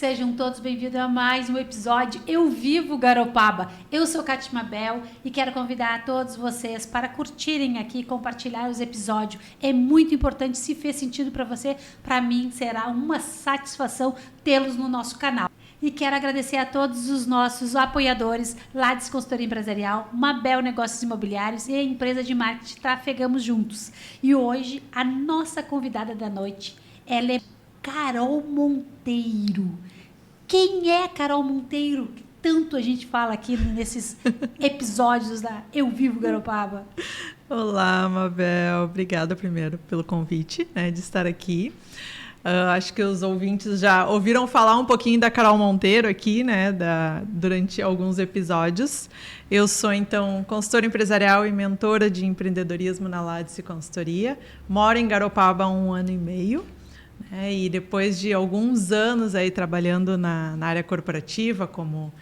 sejam todos bem-vindos a mais um episódio Eu Vivo Garopaba. Eu sou Cátia Mabel e quero convidar todos vocês para curtirem aqui e compartilhar os episódios. É muito importante, se fez sentido para você, para mim será uma satisfação tê-los no nosso canal. E quero agradecer a todos os nossos apoiadores, Lades Consultoria Empresarial, Mabel Negócios Imobiliários e a empresa de marketing Trafegamos Juntos. E hoje a nossa convidada da noite, ela é Carol Monteiro. Quem é Carol Monteiro? Que tanto a gente fala aqui nesses episódios da Eu Vivo Garopaba. Olá, Mabel. Obrigada primeiro pelo convite, de estar aqui. Acho que os ouvintes já ouviram falar um pouquinho da Carol Monteiro aqui, durante alguns episódios. Eu sou, então, consultora empresarial e mentora de empreendedorismo na Lades Consultoria. Moro em Garopaba há 1 ano e meio. E depois de alguns anos aí trabalhando na área corporativa, como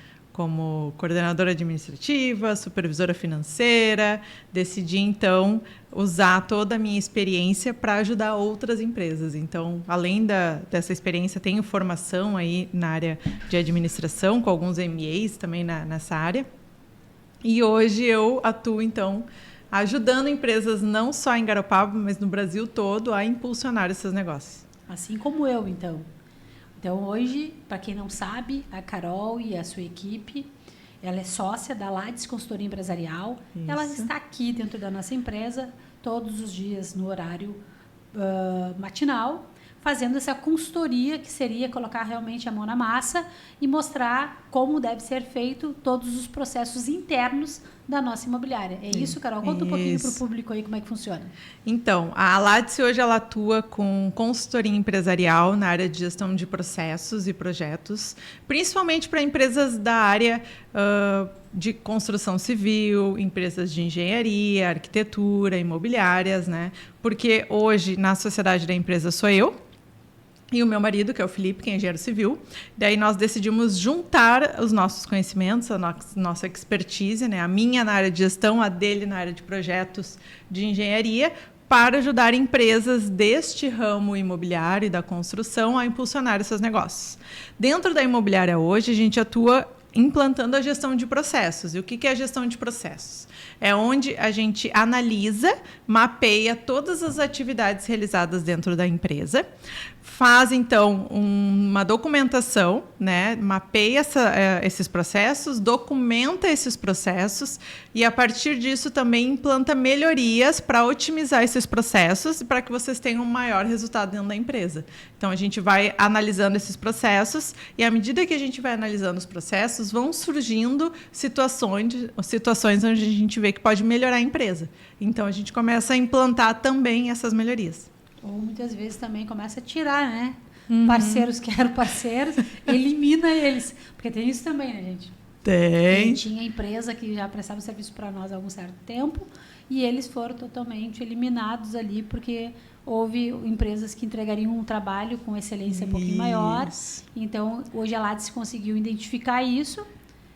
coordenadora administrativa, supervisora financeira, decidi, então, usar toda a minha experiência para ajudar outras empresas. Então, além dessa experiência, tenho formação aí na área de administração, com alguns MBAs também nessa área. E hoje eu atuo, então, ajudando empresas não só em Garopaba, mas no Brasil todo, a impulsionar esses negócios. Assim como eu, então. Então, hoje, para quem não sabe, a Carol e a sua equipe, ela é sócia da Lades Consultoria Empresarial. Isso. Ela está aqui dentro da nossa empresa todos os dias no horário matinal, fazendo essa consultoria, que seria colocar realmente a mão na massa e mostrar como deve ser feito todos os processos internos da nossa imobiliária. É isso, Carol? Conta um pouquinho para o público aí como é que funciona. Então, a Lades hoje ela atua com consultoria empresarial na área de gestão de processos e projetos, principalmente para empresas da área de construção civil, empresas de engenharia, arquitetura, imobiliárias, Porque hoje, na sociedade da empresa, sou eu e o meu marido, que é o Felipe, que é engenheiro civil. Daí nós decidimos juntar os nossos conhecimentos, a nossa expertise, a minha na área de gestão, a dele na área de projetos de engenharia, para ajudar empresas deste ramo imobiliário e da construção a impulsionar esses negócios. Dentro da imobiliária hoje, a gente atua implantando a gestão de processos. E o que é a gestão de processos? É onde a gente analisa, mapeia todas as atividades realizadas dentro da empresa, faz, então, uma documentação, mapeia esses processos, documenta esses processos e, a partir disso, também implanta melhorias para otimizar esses processos e para que vocês tenham um maior resultado dentro da empresa. Então, a gente vai analisando esses processos e, à medida que a gente vai analisando os processos, vão surgindo situações onde a gente vê que pode melhorar a empresa. Então, a gente começa a implantar também essas melhorias. Ou muitas vezes também começa a tirar, Parceiros que eram parceiros, elimina eles. Porque tem isso também, gente? Tem. E tinha empresa que já prestava serviço para nós há algum certo tempo e eles foram totalmente eliminados ali porque houve empresas que entregariam um trabalho com excelência um pouquinho maior. Então, hoje a Lades conseguiu identificar isso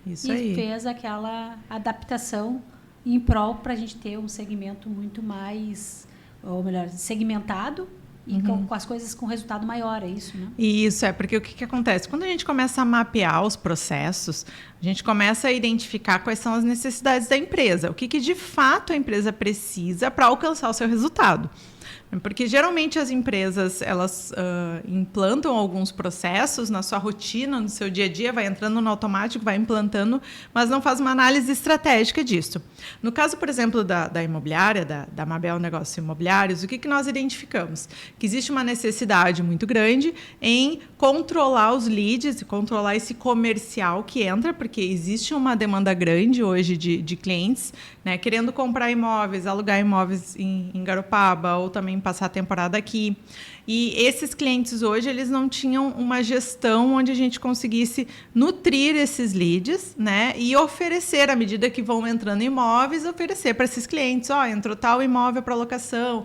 e fez aquela adaptação em prol para a gente ter um segmento muito mais, ou melhor, segmentado e com as coisas com resultado maior, é isso, né? Isso, porque o que acontece? Quando a gente começa a mapear os processos, a gente começa a identificar quais são as necessidades da empresa, o que de fato a empresa precisa para alcançar o seu resultado. Porque geralmente as empresas elas implantam alguns processos na sua rotina, no seu dia a dia, vai entrando no automático, vai implantando, mas não faz uma análise estratégica disso. No caso, por exemplo, da imobiliária, da Mabel Negócios Imobiliários, o que nós identificamos? Que existe uma necessidade muito grande em controlar os leads, controlar esse comercial que entra, porque existe uma demanda grande hoje de clientes, querendo comprar imóveis, alugar imóveis em Garopaba ou também passar a temporada aqui. E esses clientes hoje, eles não tinham uma gestão onde a gente conseguisse nutrir esses leads, e oferecer, à medida que vão entrando imóveis, oferecer para esses clientes, entrou tal imóvel para locação,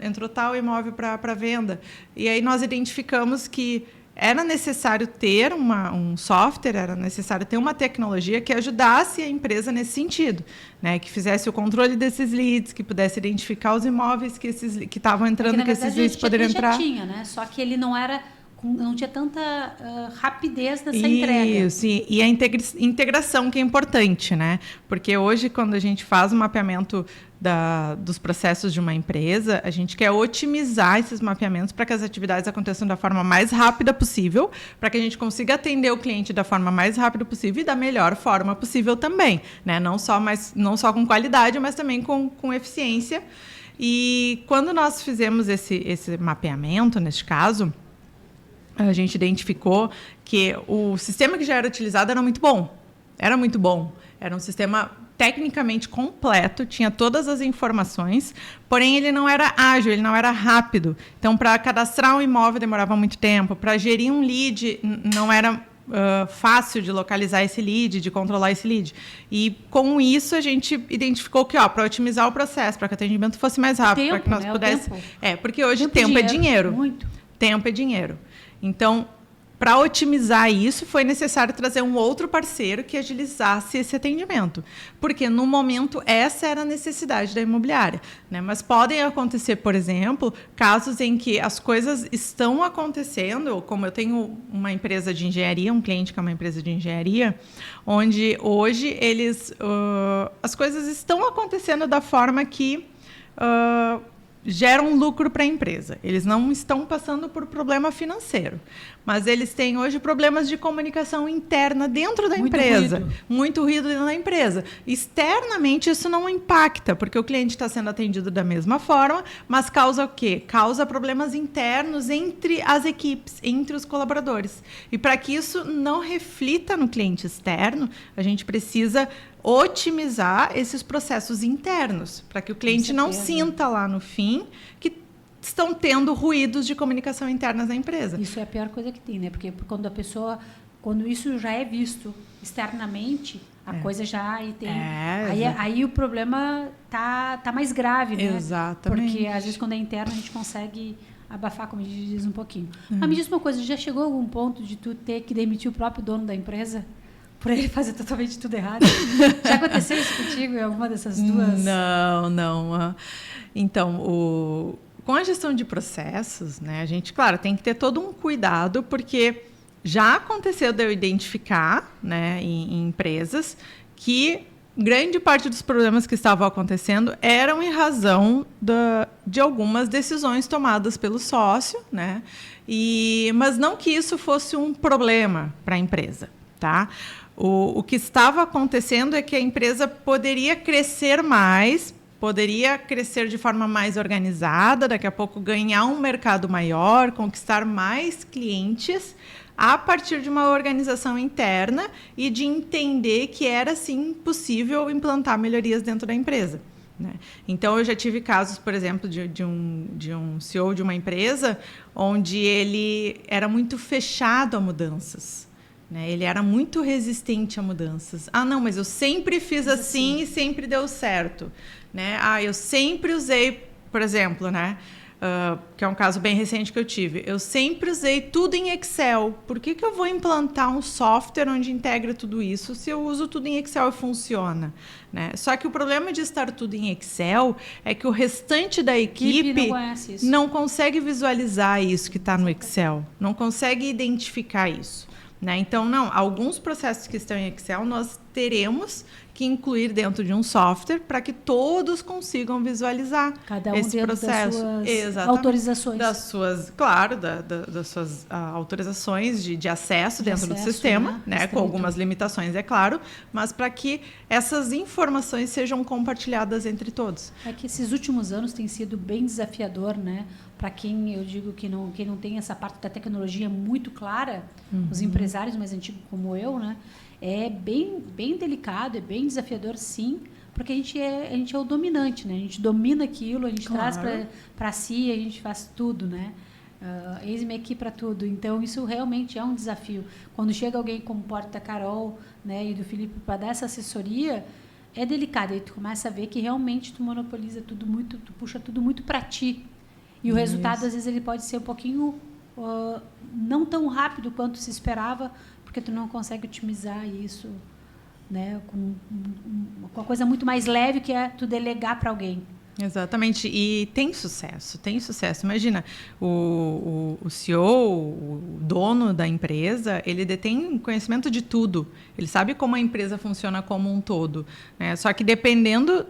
entrou tal imóvel para venda. E aí nós identificamos que era necessário ter um software, era necessário ter uma tecnologia que ajudasse a empresa nesse sentido, que fizesse o controle desses leads, que pudesse identificar os imóveis que estavam entrando, que esses leads poderiam entrar. Já tinha, só que ele não era não tinha tanta rapidez nessa entrega. Isso, e a integração que é importante, né? Porque hoje, quando a gente faz o mapeamento dos processos de uma empresa, a gente quer otimizar esses mapeamentos para que as atividades aconteçam da forma mais rápida possível, para que a gente consiga atender o cliente da forma mais rápida possível e da melhor forma possível também, né? Não só com qualidade, mas também com eficiência. E quando nós fizemos esse mapeamento, neste caso, a gente identificou que o sistema que já era utilizado era muito bom. Era um sistema tecnicamente completo, tinha todas as informações, porém ele não era ágil, ele não era rápido. Então, para cadastrar um imóvel demorava muito tempo, para gerir um lead não era fácil de localizar esse lead, de controlar esse lead. E com isso a gente identificou que, para otimizar o processo, para que o atendimento fosse mais rápido, para que nós pudéssemos... Porque hoje tempo é dinheiro. Muito. Tempo é dinheiro. Então, para otimizar isso, foi necessário trazer um outro parceiro que agilizasse esse atendimento. Porque, no momento, essa era a necessidade da imobiliária, né? Mas podem acontecer, por exemplo, casos em que as coisas estão acontecendo, como eu tenho uma empresa de engenharia, um cliente que é uma empresa de engenharia, onde hoje as coisas estão acontecendo da forma que... geram lucro para a empresa. Eles não estão passando por problema financeiro, mas eles têm hoje problemas de comunicação interna dentro da empresa. Muito ruído dentro da empresa. Externamente, isso não impacta, porque o cliente está sendo atendido da mesma forma, mas causa o quê? Causa problemas internos entre as equipes, entre os colaboradores. E para que isso não reflita no cliente externo, a gente precisa otimizar esses processos internos, para que o cliente não sinta lá no fim que estão tendo ruídos de comunicação internas na empresa. Isso é a pior coisa que tem, né? Porque quando isso já é visto externamente, a coisa já aí tem... Aí o problema tá mais grave, né? Exatamente. Porque às vezes quando é interno a gente consegue abafar, como a gente diz, um pouquinho. Mas me diz uma coisa, já chegou a algum ponto de tu ter que demitir o próprio dono da empresa? Por ele fazer totalmente tudo errado? Já aconteceu isso contigo em alguma dessas duas? Não. Então, com a gestão de processos, né, a gente, claro, tem que ter todo um cuidado, porque já aconteceu de eu identificar, né, em empresas que grande parte dos problemas que estavam acontecendo eram em razão de algumas decisões tomadas pelo sócio, né, mas não que isso fosse um problema para a empresa, tá? O que estava acontecendo é que a empresa poderia crescer mais, poderia crescer de forma mais organizada, daqui a pouco ganhar um mercado maior, conquistar mais clientes, a partir de uma organização interna e de entender que era, sim, possível implantar melhorias dentro da empresa, né? Então, eu já tive casos, por exemplo, de um CEO de uma empresa onde ele era muito fechado a mudanças. Né? Ele era muito resistente a mudanças. Não, mas eu sempre fiz assim e sempre deu certo. Né? Eu sempre usei, por exemplo, né? Que é um caso bem recente que eu tive. Eu sempre usei tudo em Excel. Por que eu vou implantar um software onde integra tudo isso se eu uso tudo em Excel e funciona? Né? Só que o problema de estar tudo em Excel é que o restante da equipe não consegue visualizar isso que está no Excel. Não consegue identificar isso. Né? Então, alguns processos que estão em Excel nós teremos que incluir dentro de um software para que todos consigam visualizar cada um esse processo. Das suas autorizações. Das suas autorizações de acesso dentro do sistema, né? Com algumas limitações, é claro, mas para que essas informações sejam compartilhadas entre todos. É que esses últimos anos tem sido bem desafiador, né? Para quem eu digo quem não tem essa parte da tecnologia muito clara, os empresários mais antigos como eu, né? É bem delicado, é bem desafiador, sim, porque a gente é o dominante, né? A gente domina aquilo, a gente traz para si, a gente faz tudo, né? Eis-me aqui para tudo. Então, isso realmente é um desafio. Quando chega alguém como Porta Carol, né, e do Felipe para dar essa assessoria, é delicado. Aí tu começa a ver que realmente tu monopoliza tudo muito, tu puxa tudo muito para ti. E o resultado, às vezes, ele pode ser um pouquinho não tão rápido quanto se esperava, porque tu não consegue otimizar isso, né, com uma coisa muito mais leve, que é tu delegar para alguém. Exatamente, e tem sucesso. Imagina, o CEO, o dono da empresa, ele detém conhecimento de tudo. Ele sabe como a empresa funciona como um todo, né? Só que dependendo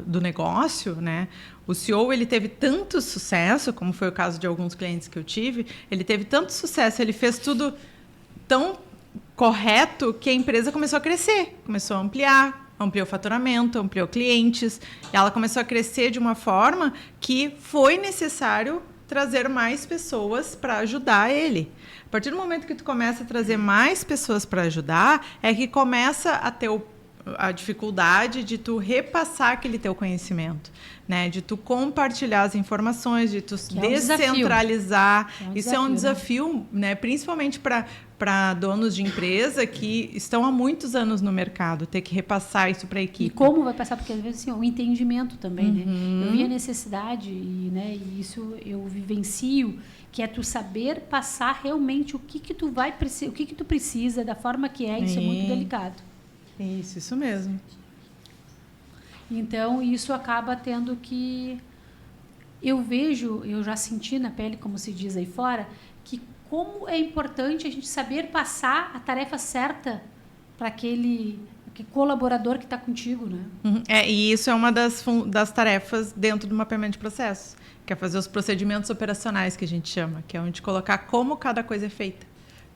do negócio, né? O CEO, ele teve tanto sucesso, como foi o caso de alguns clientes que eu tive, ele teve tanto sucesso, ele fez tudo tão correto que a empresa começou a crescer, começou a ampliou o faturamento, ampliou clientes. Ela começou a crescer de uma forma que foi necessário trazer mais pessoas para ajudar ele. A partir do momento que tu começa a trazer mais pessoas para ajudar, é que começa a ter a dificuldade de tu repassar aquele teu conhecimento, né? De tu compartilhar as informações, de tu descentralizar. Isso é um desafio, né? Principalmente para donos de empresa que estão há muitos anos no mercado, ter que repassar isso para a equipe. E como vai passar? Porque às vezes assim, o entendimento também, né? Eu vi a necessidade e isso eu vivencio, que é tu saber passar realmente o que tu vai precisar, o que tu precisa, da forma que é. Isso é muito delicado. Isso mesmo. Então, isso acaba tendo que... Eu já senti na pele, como se diz aí fora, que como é importante a gente saber passar a tarefa certa para aquele colaborador que está contigo, né? E isso é uma das tarefas dentro do mapeamento de processos, que é fazer os procedimentos operacionais, que a gente chama, que é onde colocar como cada coisa é feita,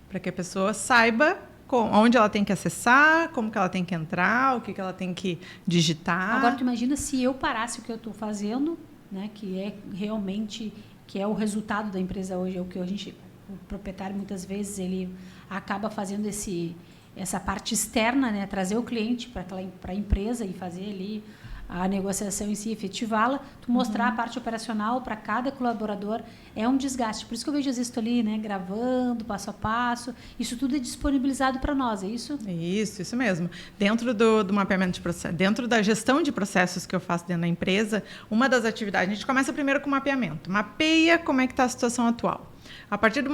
para que a pessoa saiba onde ela tem que acessar, como que ela tem que entrar, o que ela tem que digitar. Agora, tu imagina se eu parasse o que eu estou fazendo, né, que é realmente, que é o resultado da empresa hoje, é o que o proprietário muitas vezes ele acaba fazendo essa parte externa, né, trazer o cliente para a empresa e fazer ali a negociação em si, efetivá-la, tu mostrar a parte operacional para cada colaborador é um desgaste. Por isso que eu vejo isso ali, né, gravando, passo a passo. Isso tudo é disponibilizado para nós, é isso? Isso mesmo. Dentro do mapeamento de processo, dentro da gestão de processos que eu faço dentro da empresa, uma das atividades, a gente começa primeiro com o mapeamento. Mapeia como é que está a situação atual. A partir do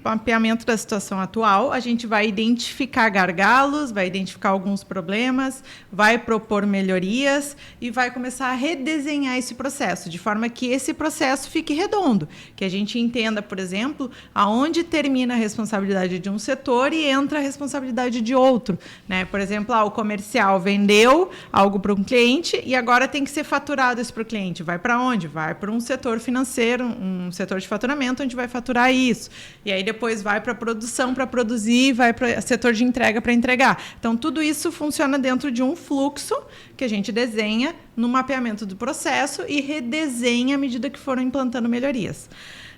mapeamento da situação atual, a gente vai identificar gargalos, vai identificar alguns problemas, vai propor melhorias e vai começar a redesenhar esse processo, de forma que esse processo fique redondo, que a gente entenda, por exemplo, aonde termina a responsabilidade de um setor e entra a responsabilidade de outro, né? Por exemplo, o comercial vendeu algo para um cliente e agora tem que ser faturado isso para o cliente. Vai para onde? Vai para um setor financeiro, um setor de faturamento, onde vai faturar isso. E aí depois vai para a produção para produzir, vai para o setor de entrega para entregar. Então, tudo isso funciona dentro de um fluxo que a gente desenha no mapeamento do processo e redesenha à medida que foram implantando melhorias.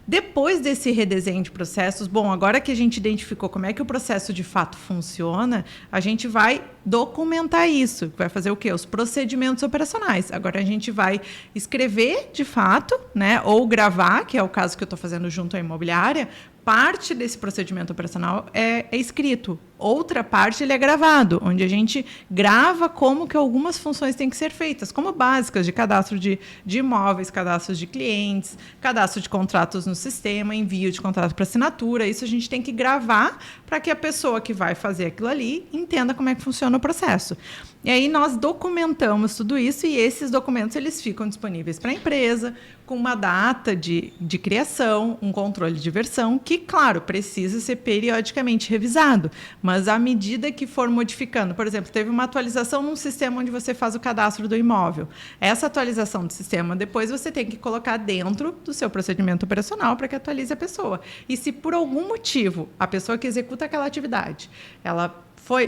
Depois desse redesenho de processos, agora que a gente identificou como é que o processo de fato funciona, a gente vai documentar isso. Vai fazer o quê? Os procedimentos operacionais. Agora a gente vai escrever de fato, né, ou gravar, que é o caso que eu estou fazendo junto à imobiliária. Parte desse procedimento operacional é escrito, outra parte ele é gravado, onde a gente grava como que algumas funções têm que ser feitas, como básicas de cadastro de imóveis, cadastros de clientes, cadastro de contratos no sistema, envio de contrato para assinatura. Isso a gente tem que gravar para que a pessoa que vai fazer aquilo ali entenda como é que funciona o processo. E aí nós documentamos tudo isso e esses documentos eles ficam disponíveis para a empresa com uma data de criação, um controle de versão que, claro, precisa ser periodicamente revisado, mas à medida que for modificando, por exemplo, teve uma atualização num sistema onde você faz o cadastro do imóvel. Essa atualização do sistema, depois você tem que colocar dentro do seu procedimento operacional para que atualize a pessoa. E se por algum motivo a pessoa que executa aquela atividade, ela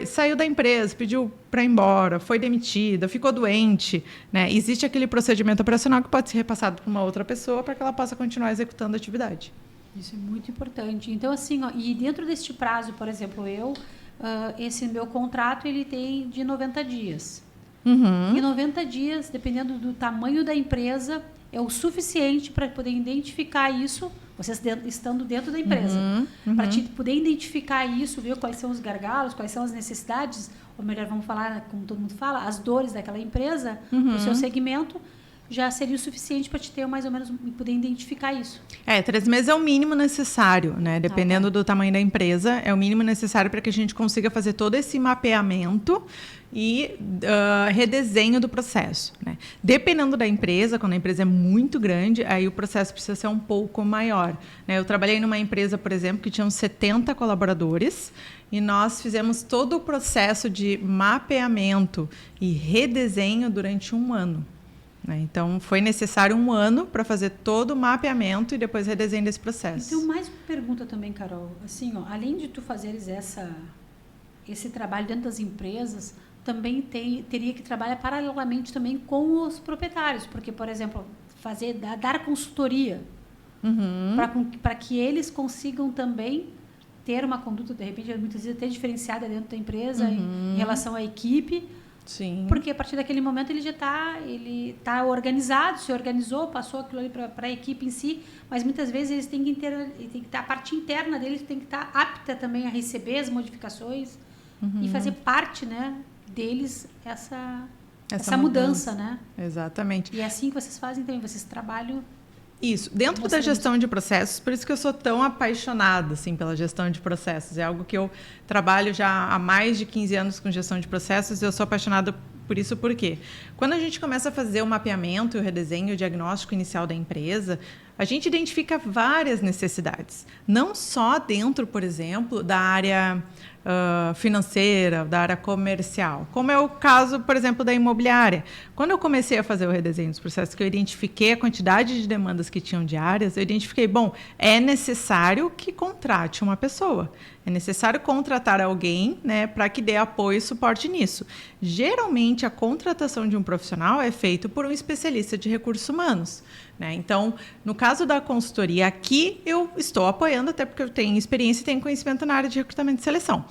saiu da empresa, pediu para ir embora, foi demitida, ficou doente, né? Existe aquele procedimento operacional que pode ser repassado para uma outra pessoa para que ela possa continuar executando a atividade. Isso é muito importante. Então, assim, e dentro deste prazo, por exemplo, esse meu contrato, ele tem de 90 dias. E 90 dias, dependendo do tamanho da empresa, é o suficiente para poder identificar isso, vocês estando dentro da empresa, para poder identificar isso, ver quais são os gargalos, quais são as necessidades, ou melhor, vamos falar, como todo mundo fala, as dores daquela empresa, do seu segmento, já seria o suficiente para te ter mais ou menos e poder identificar isso. 3 meses é o mínimo necessário, né? Dependendo do tamanho da empresa, é o mínimo necessário para que a gente consiga fazer todo esse mapeamento e redesenho do processo, né? Dependendo da empresa, quando a empresa é muito grande, aí o processo precisa ser um pouco maior, né? Eu trabalhei numa empresa, por exemplo, que tinha 70 colaboradores e nós fizemos todo o processo de mapeamento e redesenho durante 1 ano. Então, foi necessário 1 ano para fazer todo o mapeamento e depois redesenho desse processo. Então, mais uma pergunta também, Carol. Assim, além de tu fazeres esse trabalho dentro das empresas, também teria que trabalhar paralelamente também com os proprietários. Porque, por exemplo, dar consultoria para que eles consigam também ter uma conduta, de repente, muitas vezes até diferenciada dentro da empresa em relação à equipe. Sim. Porque a partir daquele momento ele já está organizado, se organizou, passou aquilo ali para a equipe em si, mas muitas vezes eles têm que estar, a parte interna deles tem que estar apta também a receber as modificações e fazer parte, né, deles essa mudança, né? Exatamente. E é assim que vocês fazem também, vocês trabalham. Isso, dentro da gestão de processos, por isso que eu sou tão apaixonada assim, pela gestão de processos. É algo que eu trabalho já há mais de 15 anos com gestão de processos e eu sou apaixonada por isso porque quando a gente começa a fazer o mapeamento, o redesenho, o diagnóstico inicial da empresa, a gente identifica várias necessidades. Não só dentro, por exemplo, da área financeira, da área comercial, como é o caso, por exemplo, da imobiliária. Quando eu comecei a fazer o redesenho dos processos, que eu identifiquei a quantidade de demandas que tinham diárias, eu identifiquei, é necessário que contrate uma pessoa. É necessário contratar alguém, né, para que dê apoio e suporte nisso. Geralmente, a contratação de um profissional é feita por um especialista de recursos humanos, né? Então, no caso da consultoria, aqui eu estou apoiando, até porque eu tenho experiência e tenho conhecimento na área de recrutamento e seleção.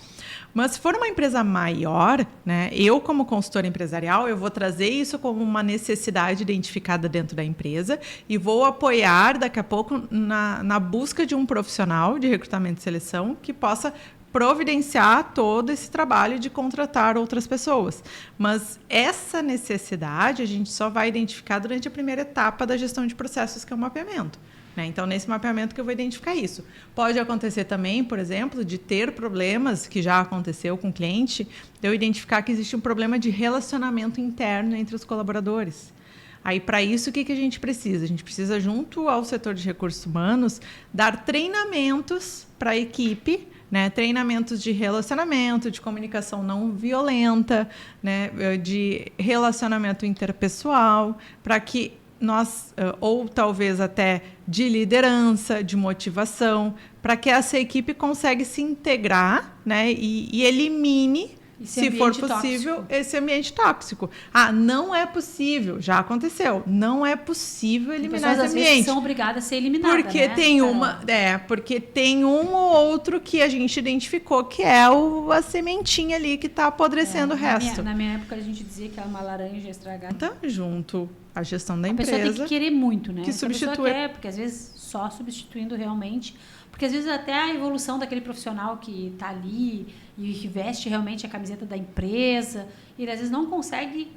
Mas se for uma empresa maior, né, eu como consultora empresarial, eu vou trazer isso como uma necessidade identificada dentro da empresa e vou apoiar daqui a pouco na busca de um profissional de recrutamento e seleção que possa providenciar todo esse trabalho de contratar outras pessoas. Mas essa necessidade a gente só vai identificar durante a primeira etapa da gestão de processos, que é o mapeamento. Então, nesse mapeamento que eu vou identificar isso. Pode acontecer também, por exemplo, de ter problemas, que já aconteceu com o cliente, de eu identificar que existe um problema de relacionamento interno entre os colaboradores. Aí, para isso, o que a gente precisa? A gente precisa, junto ao setor de recursos humanos, dar treinamentos para a equipe, né? Treinamentos de relacionamento, de comunicação não violenta, né? De relacionamento interpessoal, para que nós, ou talvez até de liderança, de motivação, para que essa equipe consiga se integrar, né, e elimine, se for possível, tóxico. Esse ambiente tóxico. Não é possível, já aconteceu, não é possível eliminar esse ambiente. Às vezes são obrigadas a ser eliminadas, porque né? Porque tem um ou outro que a gente identificou que é a sementinha ali que está apodrecendo o resto. Na minha época a gente dizia que é uma laranja estragada. Então, junto à gestão da empresa. A pessoa tem que querer muito, né? Que substitui. Porque às vezes só substituindo realmente, porque às vezes até a evolução daquele profissional que está ali e que veste realmente a camiseta da empresa, ele às vezes não consegue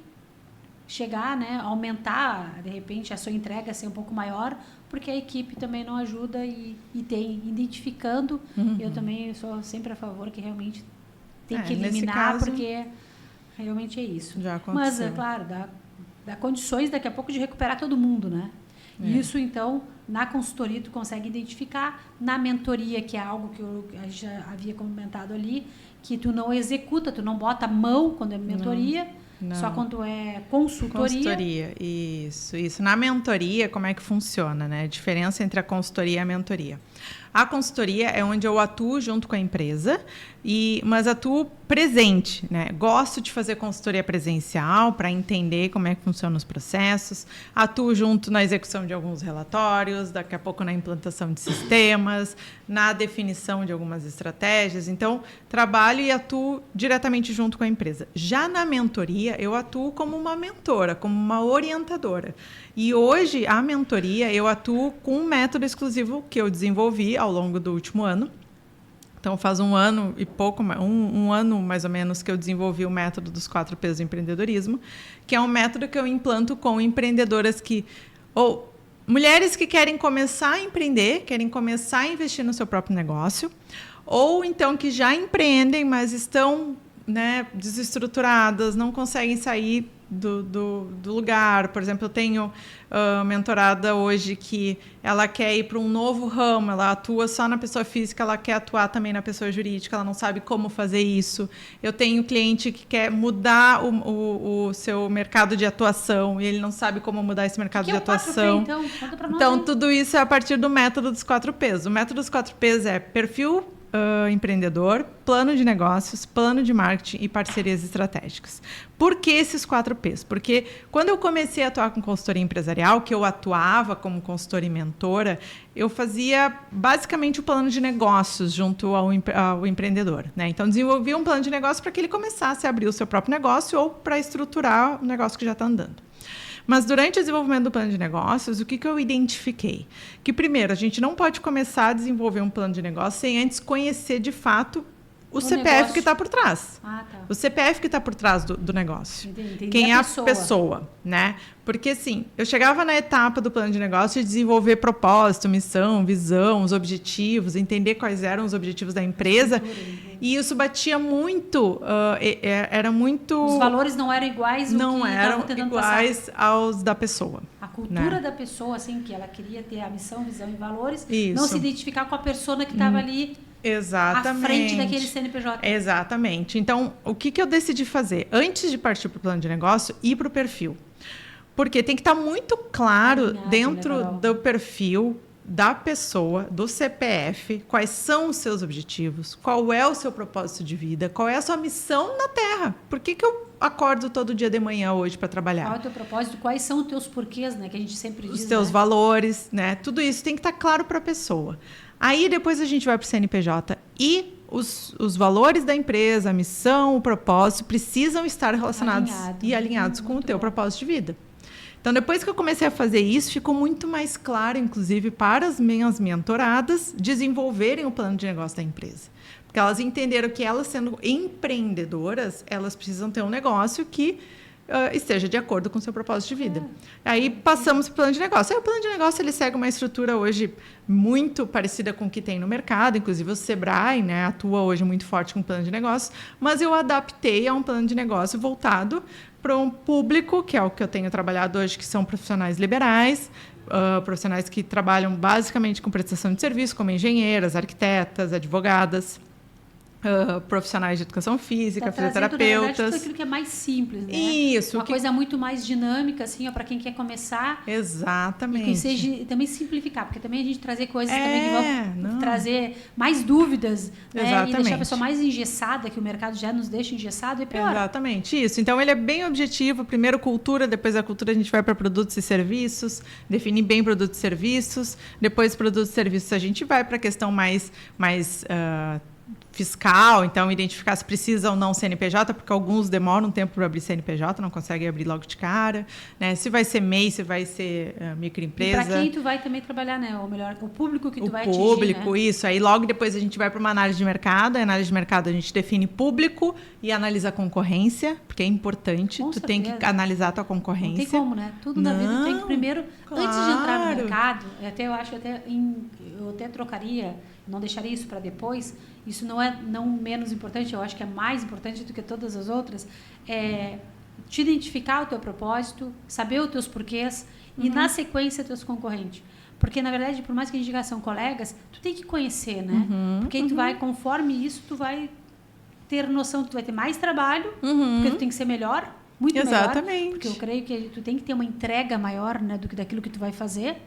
chegar, né, aumentar de repente a sua entrega, ser um pouco maior, porque a equipe também não ajuda e tem identificando. Eu também sou sempre a favor que realmente tem que eliminar, caso, porque realmente é isso. Já aconteceu. Mas é claro, dá condições daqui a pouco de recuperar todo mundo, né? Isso, então, na consultoria tu consegue identificar, na mentoria, que é algo que eu já havia comentado ali, que tu não executa, tu não bota a mão quando é mentoria, não. Só quando é consultoria. Isso. Na mentoria, como é que funciona, né? A diferença entre a consultoria e a mentoria. A consultoria é onde eu atuo junto com a empresa, mas atuo presente, né? Gosto de fazer consultoria presencial para entender como é que funcionam os processos. Atuo junto na execução de alguns relatórios, daqui a pouco na implantação de sistemas, na definição de algumas estratégias. Então, trabalho e atuo diretamente junto com a empresa. Já na mentoria, eu atuo como uma mentora, como uma orientadora. E hoje, a mentoria, eu atuo com um método exclusivo que eu desenvolvi ao longo do último ano. Então, faz um ano e pouco, um ano mais ou menos, que eu desenvolvi o método dos 4 P's do empreendedorismo, que é um método que eu implanto com empreendedoras ou mulheres que querem começar a empreender, querem começar a investir no seu próprio negócio, ou então que já empreendem, mas estão, né, desestruturadas, não conseguem sair do lugar. Por exemplo, eu tenho mentorada hoje que ela quer ir para um novo ramo, ela atua só na pessoa física, ela quer atuar também na pessoa jurídica, ela não sabe como fazer isso. Eu tenho cliente que quer mudar o seu mercado de atuação e ele não sabe como mudar esse mercado de atuação. 4P, então? Conta pra nós então, aí. tudo isso é a partir do método dos 4 P's. O método dos 4 P's é perfil empreendedor, plano de negócios, plano de marketing e parcerias estratégicas. Por que esses 4 P's? Porque quando eu comecei a atuar com consultoria empresarial, que eu atuava como consultora e mentora, eu fazia basicamente o plano de negócios junto ao empreendedor, né? Então, desenvolvia um plano de negócio para que ele começasse a abrir o seu próprio negócio ou para estruturar o negócio que já está andando. Mas durante o desenvolvimento do plano de negócios, o que eu identifiquei? Que, primeiro, a gente não pode começar a desenvolver um plano de negócio sem antes conhecer, de fato, o CPF negócio que está por trás. Ah, tá. O CPF que está por trás do negócio. Entendi. Quem é a pessoa, né? Porque, assim, eu chegava na etapa do plano de negócio de desenvolver propósito, missão, visão, os objetivos, entender quais eram os objetivos da empresa. E isso batia muito, era muito... Os valores não eram iguais ao não que eram tentando iguais passar. aos da pessoa. A cultura, né? da pessoa, assim, que ela queria ter a missão, visão e valores, Isso. não se identificar com a persona que estava ali Exatamente. à frente daquele CNPJ. Exatamente. Então, o que eu decidi fazer? Antes de partir para o plano de negócio, ir para o perfil. Porque tem que estar muito claro Alinhado, dentro né, do perfil da pessoa, do CPF, quais são os seus objetivos, qual é o seu propósito de vida, qual é a sua missão na Terra. Por que eu acordo todo dia de manhã hoje para trabalhar? Qual é o teu propósito? Quais são os teus porquês, né? Que a gente sempre diz, os teus valores, né? Tudo isso tem que estar claro para a pessoa. Aí depois a gente vai para o CNPJ e os valores da empresa, a missão, o propósito precisam estar relacionados e alinhados com o teu propósito de vida. Então, depois que eu comecei a fazer isso, ficou muito mais claro, inclusive, para as minhas mentoradas desenvolverem o plano de negócio da empresa. Porque elas entenderam que elas, sendo empreendedoras, elas precisam ter um negócio que esteja de acordo com o seu propósito de vida. Aí passamos para o plano de negócio. Aí, o plano de negócio ele segue uma estrutura hoje muito parecida com o que tem no mercado, inclusive o Sebrae, né, atua hoje muito forte com o plano de negócio, mas eu adaptei a um plano de negócio voltado para um público, que é o que eu tenho trabalhado hoje, que são profissionais liberais, profissionais que trabalham basicamente com prestação de serviço, como engenheiras, arquitetas, advogadas, profissionais de educação física, fisioterapeutas. Na verdade, tudo aquilo que é mais simples, né? Isso. Uma coisa muito mais dinâmica, assim, para quem quer começar. Exatamente. E que seja também simplificar, porque também a gente trazer coisas também que vão trazer mais dúvidas, né? E deixar a pessoa mais engessada, que o mercado já nos deixa engessado, é pior. Exatamente, isso. Então, ele é bem objetivo. Primeiro, cultura, depois da cultura a gente vai para produtos e serviços, definir bem produtos e serviços. Depois, produtos e serviços, a gente vai para a questão mais fiscal, então identificar se precisa ou não CNPJ, porque alguns demoram um tempo para abrir CNPJ, não conseguem abrir logo de cara, né? Se vai ser MEI, se vai ser microempresa. E para quem tu vai também trabalhar, né? Ou melhor, o público que tu vai atingir, o público, né? Isso. Aí logo depois a gente vai para uma análise de mercado. A análise de mercado a gente define público e analisa a concorrência, porque é importante. Tu tem que analisar a tua concorrência. Não tem como, né? Tudo na vida tu tem que primeiro, antes de entrar no mercado, eu acho eu até trocaria, não deixaria isso para depois. Isso não é menos importante, eu acho que é mais importante do que todas as outras. Te identificar o teu propósito, saber os teus porquês e, na sequência, teus concorrentes. Porque, na verdade, por mais que a gente diga são colegas, tu tem que conhecer, né? Porque aí tu vai, conforme isso, tu vai ter noção que tu vai ter mais trabalho, porque tu tem que ser melhor, muito Exatamente. melhor. Porque eu creio que tu tem que ter uma entrega maior, né, do que daquilo que tu vai fazer.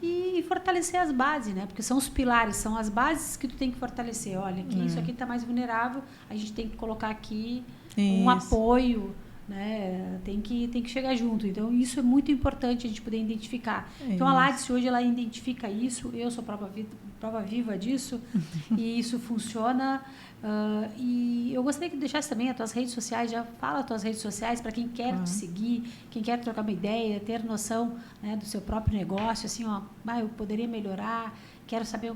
E fortalecer as bases, né? Porque são os pilares, são as bases que tu tem que fortalecer. Olha, que isso aqui está mais vulnerável, a gente tem que colocar aqui um apoio, né? Tem que chegar junto. Então, isso é muito importante a gente poder identificar. Então, a Ladice hoje, ela identifica isso. Eu sou prova prova viva disso, e isso funciona. E eu gostaria que deixasse também as tuas redes sociais, já fala as tuas redes sociais para quem quer te seguir, quem quer trocar uma ideia, ter noção, né, do seu próprio negócio, assim, ó, eu poderia melhorar, quero saber,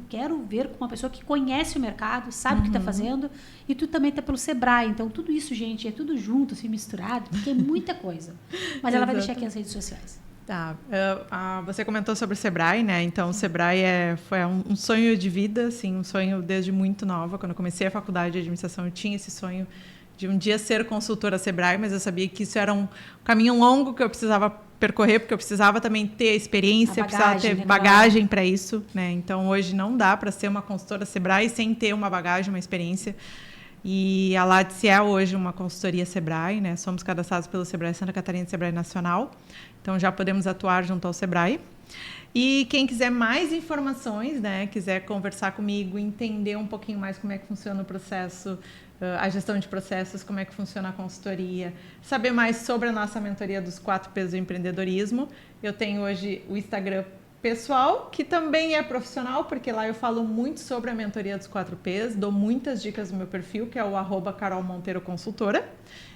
quero ver com uma pessoa que conhece o mercado, sabe o que está fazendo, e tu também está pelo Sebrae, então tudo isso, gente, é tudo junto, assim, misturado, porque é muita coisa. Mas ela vai deixar aqui as redes sociais. Tá. Você comentou sobre o Sebrae, né? Então, o Sebrae foi um sonho de vida, assim, um sonho desde muito nova. Quando eu comecei a faculdade de administração, eu tinha esse sonho de um dia ser consultora Sebrae, mas eu sabia que isso era um caminho longo que eu precisava percorrer, porque eu precisava também ter experiência, precisava ter bagagem para isso, né? Então, hoje não dá para ser uma consultora Sebrae sem ter uma bagagem, uma experiência. E a Latse é hoje uma consultoria Sebrae, né? Somos cadastrados pelo Sebrae Santa Catarina e Sebrae Nacional. Então, já podemos atuar junto ao Sebrae. E quem quiser mais informações, né? Quiser conversar comigo, entender um pouquinho mais como é que funciona o processo, a gestão de processos, como é que funciona a consultoria, saber mais sobre a nossa mentoria dos 4 P's do empreendedorismo. Eu tenho hoje o Instagram pessoal, que também é profissional, porque lá eu falo muito sobre a mentoria dos 4 P's, dou muitas dicas no meu perfil, que é o @carolmonteiro_consultora.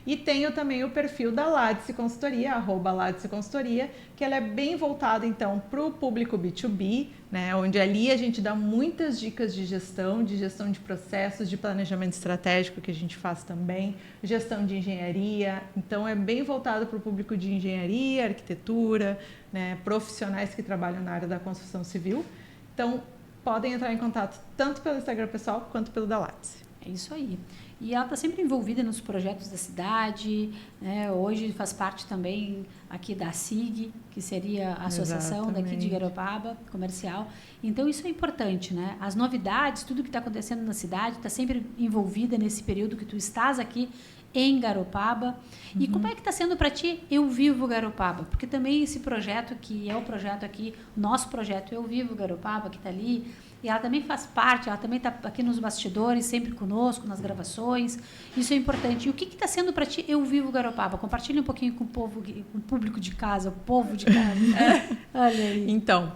E tenho também o perfil da Latse Consultoria, @Latse Consultoria, que ela é bem voltada, então, para o público B2B, né, onde ali a gente dá muitas dicas de gestão de processos, de planejamento estratégico, que a gente faz também, gestão de engenharia. Então, é bem voltado para o público de engenharia, arquitetura, né, profissionais que trabalham na área da construção civil. Então, podem entrar em contato tanto pelo Instagram pessoal quanto pelo da Latse. É isso aí. E ela está sempre envolvida nos projetos da cidade, né? Hoje faz parte também aqui da SIG, que seria a associação daqui de Garopaba, comercial. Então, isso é importante, né? As novidades, tudo que está acontecendo na cidade, está sempre envolvida nesse período que tu estás aqui em Garopaba. E como é que está sendo para ti Eu Vivo Garopaba? Porque também esse projeto, que é o projeto aqui, nosso projeto Eu Vivo Garopaba, que está ali, e ela também faz parte, ela também está aqui nos bastidores, sempre conosco, nas gravações. Isso é importante. E o que está sendo para ti Eu Vivo Garopaba? Compartilha um pouquinho com o povo, com o público de casa, o povo de casa. Olha aí. Então,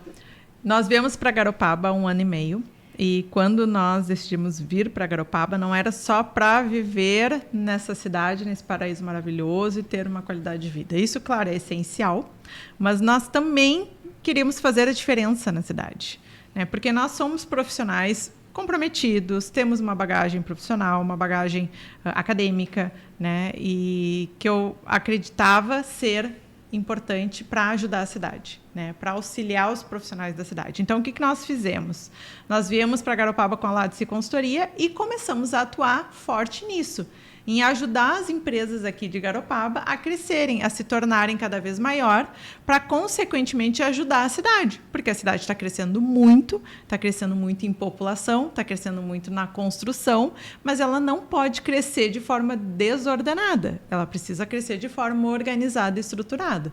nós viemos para Garopaba há 1 ano e meio. E quando nós decidimos vir para Garopaba, não era só para viver nessa cidade, nesse paraíso maravilhoso e ter uma qualidade de vida. Isso, claro, é essencial, mas nós também queríamos fazer a diferença na cidade, né? Porque nós somos profissionais comprometidos, temos uma bagagem profissional, uma bagagem acadêmica, né? E que eu acreditava ser importante para ajudar a cidade, né? Para auxiliar os profissionais da cidade. Então, o que nós fizemos? Nós viemos para Garopaba com a Latse Consultoria e começamos a atuar forte nisso, em ajudar as empresas aqui de Garopaba a crescerem, a se tornarem cada vez maior, para, consequentemente, ajudar a cidade. Porque a cidade está crescendo muito em população, está crescendo muito na construção, mas ela não pode crescer de forma desordenada. Ela precisa crescer de forma organizada e estruturada.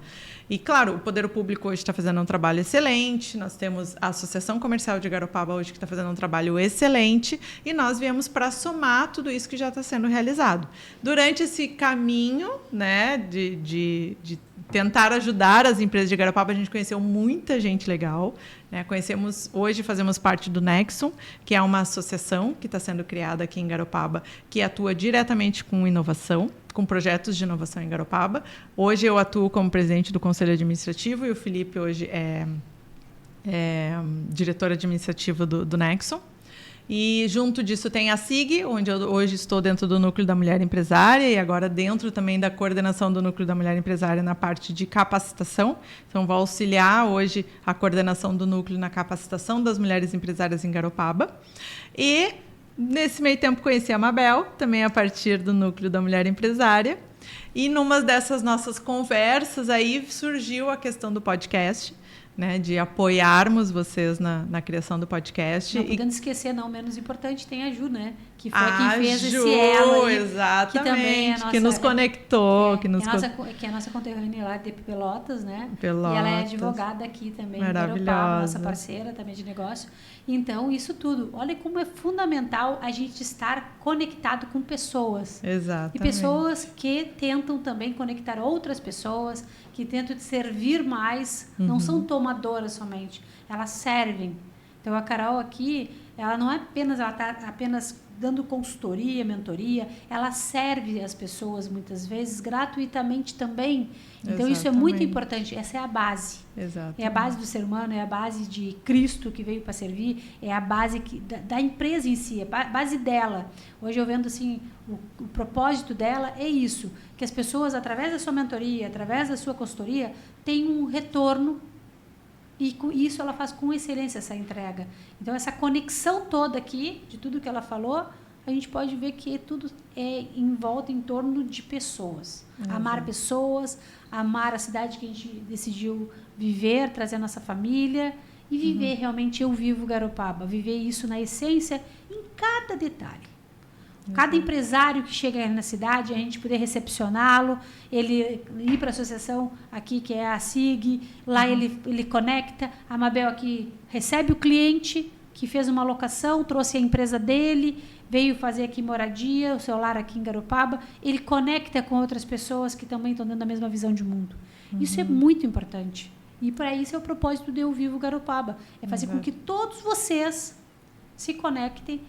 E, claro, o poder público hoje está fazendo um trabalho excelente, nós temos a Associação Comercial de Garopaba hoje que está fazendo um trabalho excelente, e nós viemos para somar tudo isso que já está sendo realizado. Durante esse caminho, né, de tentar ajudar as empresas de Garopaba, a gente conheceu muita gente legal, né? Hoje fazemos parte do Nexon, que é uma associação que está sendo criada aqui em Garopaba, que atua diretamente com inovação, com projetos de inovação em Garopaba. Hoje eu atuo como presidente do Conselho Administrativo e o Felipe hoje é diretor administrativo do Nexon. E junto disso tem a SIG, onde eu hoje estou dentro do Núcleo da Mulher Empresária e agora dentro também da coordenação do Núcleo da Mulher Empresária na parte de capacitação. Então, vou auxiliar hoje a coordenação do núcleo na capacitação das mulheres empresárias em Garopaba. E, nesse meio tempo, conheci a Mabel, também a partir do Núcleo da Mulher Empresária. E, numa dessas nossas conversas, aí surgiu a questão do podcast, né, de apoiarmos vocês na criação do podcast. Não podendo esquecer, não menos importante, tem a Ju, né? Que foi quem fez esse elo aí, exatamente, que também é nossa, que nos conectou. Que é a nossa conterrânea lá de Pelotas, né? Pelotas. E ela é advogada aqui também, maravilhosa, nossa parceira também de negócio. Então, isso tudo. Olha como é fundamental a gente estar conectado com pessoas. Exatamente. E pessoas que tentam também conectar outras pessoas, que tentam servir mais, não são tomadoras somente, elas servem. Então, a Carol aqui, ela não é apenas, ela está apenas dando consultoria, mentoria, ela serve as pessoas muitas vezes gratuitamente também. Então, isso é muito importante. Essa é a base. Exatamente. É a base do ser humano, é a base de Cristo que veio para servir, é a base da empresa em si, é a base dela. Hoje eu vendo assim, o propósito dela é isso, que as pessoas, através da sua mentoria, através da sua consultoria, tenham um retorno. E com isso ela faz com excelência essa entrega. Então, essa conexão toda aqui, de tudo que ela falou, a gente pode ver que tudo é em volta, em torno de pessoas. Amar pessoas, amar a cidade que a gente decidiu viver, trazer a nossa família e viver realmente Eu Vivo Garopaba. Viver isso na essência, em cada detalhe. Cada empresário que chega na cidade, a gente poder recepcioná-lo, ele ir para a associação aqui, que é a SIG, lá ele conecta, a Mabel aqui recebe o cliente que fez uma locação, trouxe a empresa dele, veio fazer aqui moradia, o seu lar aqui em Garopaba, ele conecta com outras pessoas que também estão dando a mesma visão de mundo. Isso é muito importante. E para isso é o propósito de Eu Vivo Garopaba, é fazer com que todos vocês se conectem,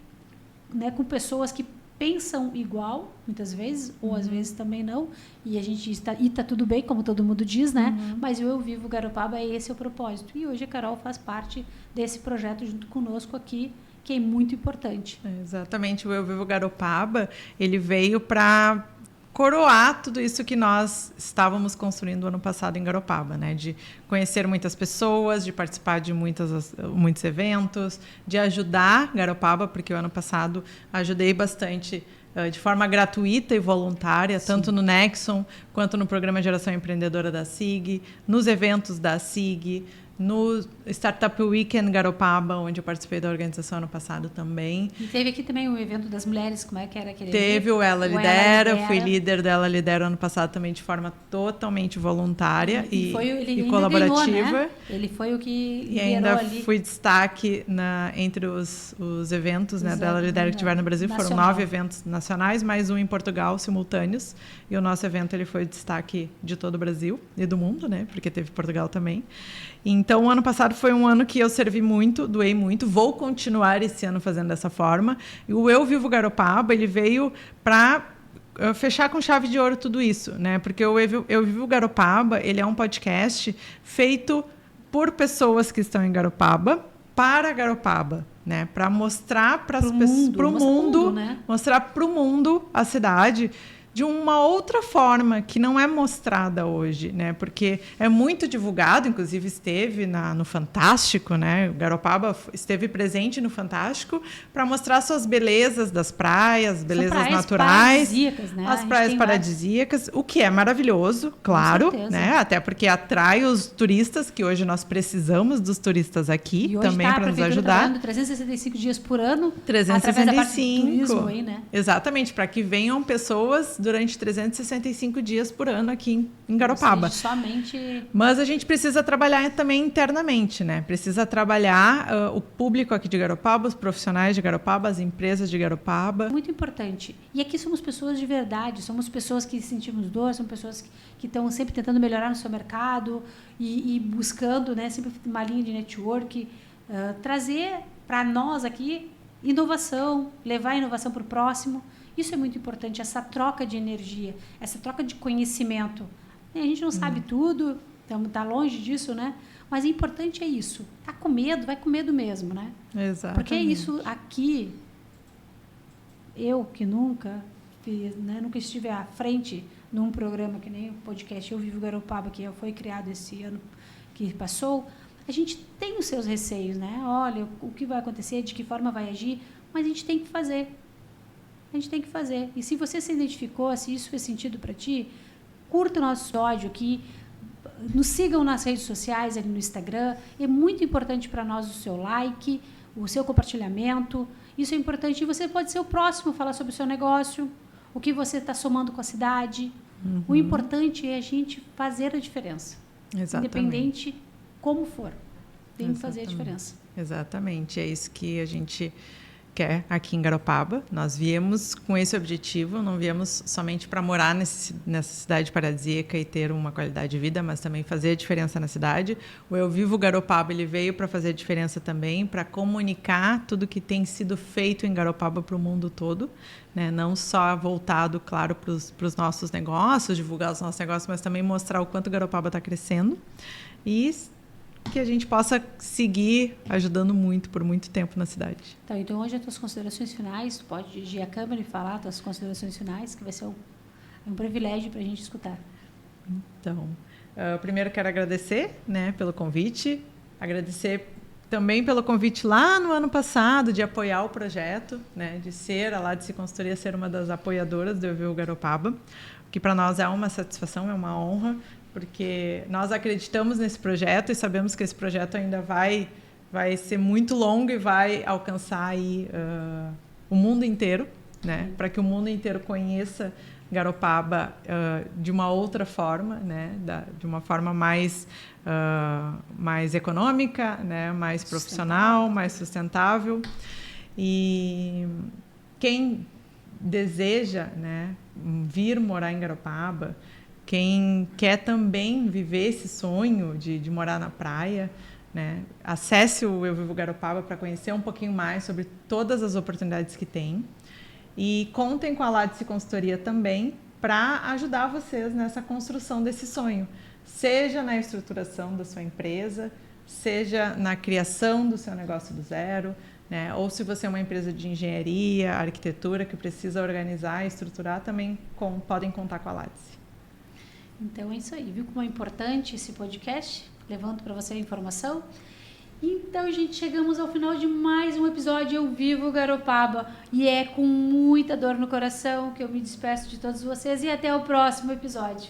né, com pessoas que pensam igual, muitas vezes, ou às vezes também não, e a gente está tudo bem, como todo mundo diz, né? Mas o Eu Vivo Garopaba, esse é o propósito. E hoje a Carol faz parte desse projeto junto conosco aqui, que é muito importante. Exatamente, o Eu Vivo Garopaba, ele veio para coroar tudo isso que nós estávamos construindo ano passado em Garopaba, né? De conhecer muitas pessoas, de participar de muitos eventos, de ajudar Garopaba, porque o ano passado ajudei bastante de forma gratuita e voluntária, tanto no Nexon, quanto no Programa Geração Empreendedora da SIG, nos eventos da SIG, no Startup Weekend Garopaba, onde eu participei da organização ano passado também. E teve aqui também o evento das mulheres, como é que era aquele? Teve o Ela Lidera, eu fui líder dela Lidera ano passado também de forma totalmente voluntária e colaborativa. Ganhou, né? Ele foi o que liderou e ainda ali. Fui destaque entre os eventos, né, dela Lidera que tiveram no Brasil. Nacional. Foram 9 eventos nacionais, mais um em Portugal, simultâneos. E o nosso evento ele foi destaque de todo o Brasil e do mundo, né, porque teve Portugal também. Então, o ano passado foi um ano que eu servi muito, doei muito, vou continuar esse ano fazendo dessa forma. E o Eu Vivo Garopaba, ele veio para fechar com chave de ouro tudo isso, né? Porque o Eu Vivo Garopaba, ele é um podcast feito por pessoas que estão em Garopaba, para Garopaba, né? Para mostrar para as pessoas, para o mundo, né? Mostrar para o mundo a cidade de uma outra forma que não é mostrada hoje, né? Porque é muito divulgado, inclusive esteve no Fantástico, né? O Garopaba esteve presente no Fantástico para mostrar suas belezas das praias, belezas praias naturais, paradisíacas, né? As praias paradisíacas, o que é maravilhoso, claro, né? Até porque atrai os turistas, que hoje nós precisamos dos turistas aqui também para nos ajudar. 365 dias por ano, 365. através da parte do turismo aí, né? Exatamente, para que venham pessoas durante 365 dias por ano aqui em Garopaba. Somente... Mas a gente precisa trabalhar também internamente, né? Precisa trabalhar o público aqui de Garopaba, os profissionais de Garopaba, as empresas de Garopaba. Muito importante. E aqui somos pessoas de verdade, somos pessoas que sentimos dor, somos pessoas que estão sempre tentando melhorar no seu mercado e buscando, né, sempre uma linha de network, trazer para nós aqui inovação, levar a inovação para o próximo. Isso é muito importante, essa troca de energia, essa troca de conhecimento. A gente não sabe tudo, está longe disso, né? Mas o importante é isso. Tá com medo, vai com medo mesmo, né? Exatamente. Porque isso aqui, eu que nunca fiz, né? Nunca estive à frente num programa que nem o podcast Eu Vivo Garopaba, que foi criado esse ano que passou, a gente tem os seus receios, né? Olha, o que vai acontecer, de que forma vai agir, mas a gente tem que fazer. A gente tem que fazer. E se você se identificou, se isso fez sentido para ti, curta o nosso áudio aqui, nos sigam nas redes sociais, ali no Instagram. É muito importante para nós o seu like, o seu compartilhamento. Isso é importante. E você pode ser o próximo a falar sobre o seu negócio, o que você está somando com a cidade. O importante é a gente fazer a diferença. Exatamente. Independente como for. Tem que fazer a diferença. Exatamente. É isso que a gente quer aqui em Garopaba. Nós viemos com esse objetivo, não viemos somente para morar nessa cidade paradisíaca e ter uma qualidade de vida, mas também fazer a diferença na cidade. O Eu Vivo Garopaba, ele veio para fazer a diferença também, para comunicar tudo que tem sido feito em Garopaba para o mundo todo, né? Não só voltado, claro, para os nossos negócios, divulgar os nossos negócios, mas também mostrar o quanto Garopaba está crescendo e que a gente possa seguir ajudando muito por muito tempo na cidade. Então hoje as tuas considerações finais, tu pode dirigir a câmera e falar as tuas considerações finais, que vai ser um privilégio para a gente escutar. Então, primeiro quero agradecer, né, pelo convite, agradecer também pelo convite lá no ano passado de apoiar o projeto, né, de ser a Ladice Consultoria, ser uma das apoiadoras do Eu Vivo Garopaba, que para nós é uma satisfação, é uma honra, porque nós acreditamos nesse projeto e sabemos que esse projeto ainda vai ser muito longo e vai alcançar aí, o mundo inteiro, né? Para que o mundo inteiro conheça Garopaba de uma outra forma, né? De uma forma mais econômica, né? Mais profissional, mais sustentável. E quem deseja, né, vir morar em Garopaba, quem quer também viver esse sonho de morar na praia, né, acesse o Eu Vivo Garopaba para conhecer um pouquinho mais sobre todas as oportunidades que tem. E contem com a Ladice Consultoria também para ajudar vocês nessa construção desse sonho. Seja na estruturação da sua empresa, seja na criação do seu negócio do zero, né, ou se você é uma empresa de engenharia, arquitetura, que precisa organizar e estruturar, também podem contar com a Ladice. Então é isso aí, viu como é importante esse podcast? Levando para você a informação. Então, gente, chegamos ao final de mais um episódio Eu Vivo Garopaba. E é com muita dor no coração que eu me despeço de todos vocês e até o próximo episódio.